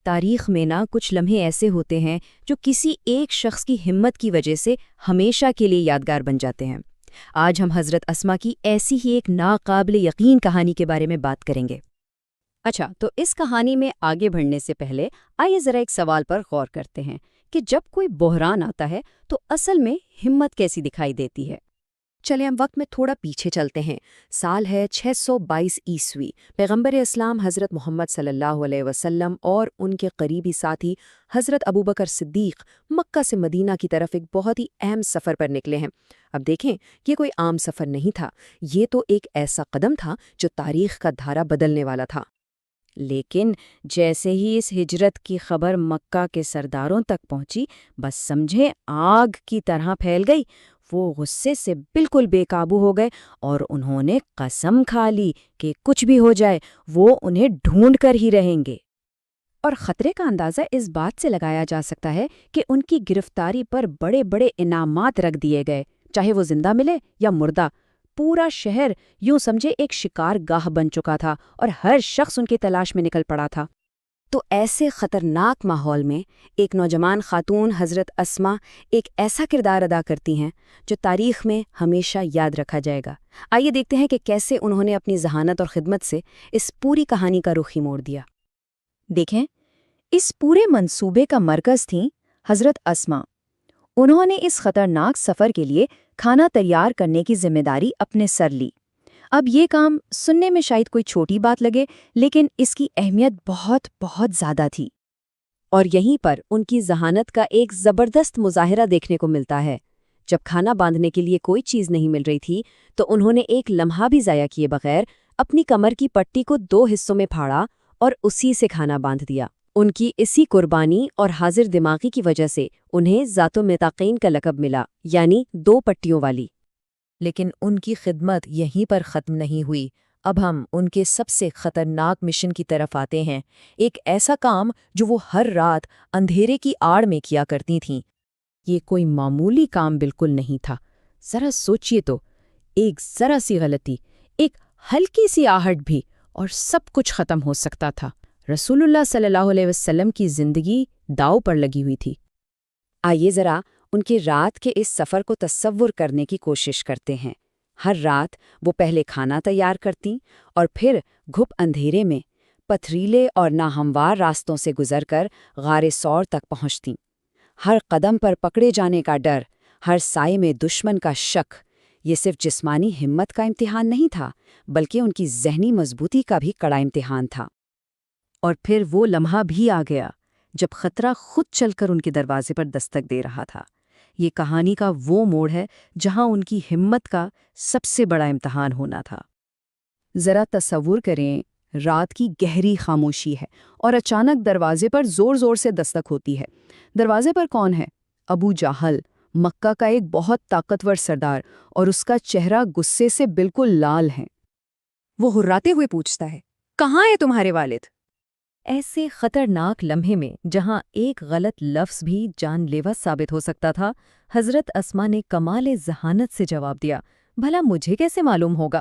تاریخ میں کچھ لمحے ایسے ہوتے ہیں جو کسی ایک شخص کی ہمت کی وجہ سے ہمیشہ کے لیے یادگار بن جاتے ہیں۔ آج ہم حضرت اسما کی ایسی ہی ایک ناقابل یقین کہانی کے بارے میں بات کریں گے۔ اچھا، تو اس کہانی میں آگے بڑھنے سے پہلے آئیے ذرا ایک سوال پر غور کرتے ہیں کہ جب کوئی بحران آتا ہے تو اصل میں ہمت کیسی دکھائی دیتی ہے۔ چلیں ہم وقت میں تھوڑا پیچھے چلتے ہیں۔ سال ہے 622 عیسوی۔ پیغمبر اسلام حضرت محمد صلی اللہ علیہ وسلم اور ان کے قریبی ساتھی حضرت ابوبکر صدیق مکہ سے مدینہ کی طرف ایک بہت ہی اہم سفر پر نکلے ہیں۔ اب دیکھیں، یہ کوئی عام سفر نہیں تھا، یہ تو ایک ایسا قدم تھا جو تاریخ کا دھارا بدلنے والا تھا۔ لیکن جیسے ہی اس ہجرت کی خبر مکہ کے سرداروں تک پہنچی، بس سمجھیں آگ کی طرح پھیل گئی۔ وہ غصے سے بالکل بے قابو ہو گئے اور انہوں نے قسم کھا لی کہ کچھ بھی ہو جائے وہ انہیں ڈھونڈ کر ہی رہیں گے۔ اور خطرے کا اندازہ اس بات سے لگایا جا سکتا ہے کہ ان کی گرفتاری پر بڑے بڑے انعامات رکھ دیے گئے، چاہے وہ زندہ ملے یا مردہ۔ پورا شہر یوں سمجھے ایک شکار گاہ بن چکا تھا اور ہر شخص ان کی تلاش میں نکل پڑا تھا۔ تو ایسے خطرناک ماحول میں ایک نوجوان خاتون حضرت اسما ایک ایسا کردار ادا کرتی ہیں جو تاریخ میں ہمیشہ یاد رکھا جائے گا۔ آئیے دیکھتے ہیں کہ کیسے انہوں نے اپنی ذہانت اور خدمت سے اس پوری کہانی کا رخ ہی موڑ دیا۔ دیکھیں، اس پورے منصوبے کا مرکز تھیں حضرت اسما۔ انہوں نے اس خطرناک سفر کے لیے کھانا تیار کرنے کی ذمہ داری اپنے سر لی۔ اب یہ کام سننے میں شاید کوئی چھوٹی بات لگے، لیکن اس کی اہمیت بہت بہت زیادہ تھی۔ اور یہیں پر ان کی ذہانت کا ایک زبردست مظاہرہ دیکھنے کو ملتا ہے۔ جب کھانا باندھنے کے لیے کوئی چیز نہیں مل رہی تھی تو انہوں نے ایک لمحہ بھی ضائع کیے بغیر اپنی کمر کی پٹی کو 2 حصوں میں پھاڑا اور اسی سے کھانا باندھ دیا۔ ان کی اسی قربانی اور حاضر دماغی کی وجہ سے انہیں ذات و متقین کا لقب ملا، یعنی 2 پٹیوں والی۔ لیکن ان کی خدمت یہیں پر ختم نہیں ہوئی۔ اب ہم ان کے سب سے خطرناک مشن کی طرف آتے ہیں، ایک ایسا کام جو وہ ہر رات اندھیرے کی آڑ میں کیا کرتی تھیں۔ یہ کوئی معمولی کام بالکل نہیں تھا۔ ذرا سوچئے تو، ایک ذرا سی غلطی، ایک ہلکی سی آہٹ بھی اور سب کچھ ختم ہو سکتا تھا۔ رسول اللہ صلی اللہ علیہ وسلم کی زندگی داؤ پر لگی ہوئی تھی۔ آئیے ذرا ان کے رات کے اس سفر کو تصور کرنے کی کوشش کرتے ہیں۔ ہر رات وہ پہلے کھانا تیار کرتیں اور پھر گھپ اندھیرے میں پتھریلے اور ناہموار راستوں سے گزر کر غار ثور تک پہنچتیں۔ ہر قدم پر پکڑے جانے کا ڈر، ہر سائے میں دشمن کا شک، یہ صرف جسمانی ہمت کا امتحان نہیں تھا، بلکہ ان کی ذہنی مضبوطی کا بھی کڑا امتحان تھا۔ اور پھر وہ لمحہ بھی آ گیا جب خطرہ خود چل کر ان کے دروازے پر دستک دے رہا تھا۔ یہ کہانی کا وہ موڑ ہے جہاں ان کی ہمت کا سب سے بڑا امتحان ہونا تھا۔ ذرا تصور کریں، رات کی گہری خاموشی ہے اور اچانک دروازے پر زور زور سے دستک ہوتی ہے۔ دروازے پر کون ہے؟ ابو جہل، مکہ کا ایک بہت طاقتور سردار، اور اس کا چہرہ غصے سے بالکل لال ہے۔ وہ ہراتے ہوئے پوچھتا ہے، کہاں ہے تمہارے والد؟ ایسے خطرناک لمحے میں جہاں ایک غلط لفظ بھی جان لیوا ثابت ہو سکتا تھا، حضرت اسما نے کمال ذہانت سے جواب دیا، بھلا مجھے کیسے معلوم ہوگا؟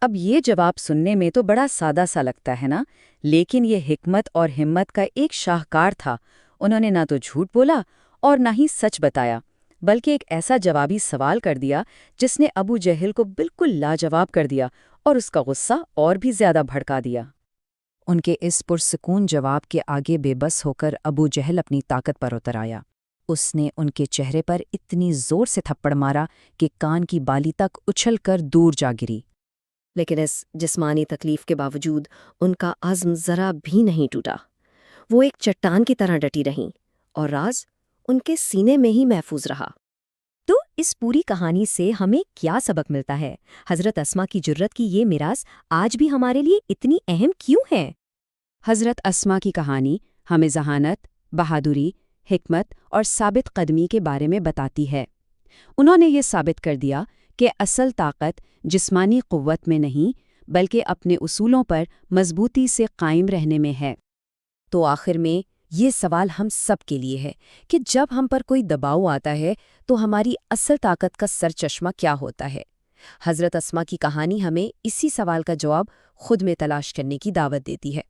اب یہ جواب سننے میں تو بڑا سادہ سا لگتا ہے نا، لیکن یہ حکمت اور ہمت کا ایک شاہکار تھا۔ انہوں نے نہ تو جھوٹ بولا اور نہ ہی سچ بتایا، بلکہ ایک ایسا جوابی سوال کر دیا جس نے ابو جہل کو بالکل لاجواب کر دیا اور اس کا غصہ اور بھی زیادہ بھڑکا دیا۔ ان کے اس پرسکون جواب کے آگے بے بس ہو کر ابو جہل اپنی طاقت پر اتر آیا۔ اس نے ان کے چہرے پر اتنی زور سے تھپڑ مارا کہ کان کی بالی تک اچھل کر دور جا گری۔ لیکن اس جسمانی تکلیف کے باوجود ان کا عزم ذرا بھی نہیں ٹوٹا۔ وہ ایک چٹان کی طرح ڈٹی رہیں اور راز ان کے سینے میں ہی محفوظ رہا۔ تو اس پوری کہانی سے ہمیں کیا سبق ملتا ہے؟ حضرت اسما کی جرت کی یہ میراث آج بھی ہمارے لیے اتنی اہم کیوں ہے؟ حضرت اسما کی کہانی ہمیں ذہانت، بہادری، حکمت اور ثابت قدمی کے بارے میں بتاتی ہے۔ انہوں نے یہ ثابت کر دیا کہ اصل طاقت جسمانی قوت میں نہیں، بلکہ اپنے اصولوں پر مضبوطی سے قائم رہنے میں ہے۔ تو آخر میں یہ سوال ہم سب کے لیے ہے کہ جب ہم پر کوئی دباؤ آتا ہے تو ہماری اصل طاقت کا سرچشمہ کیا ہوتا ہے؟ حضرت اسما کی کہانی ہمیں اسی سوال کا جواب خود میں تلاش کرنے کی دعوت دیتی ہے۔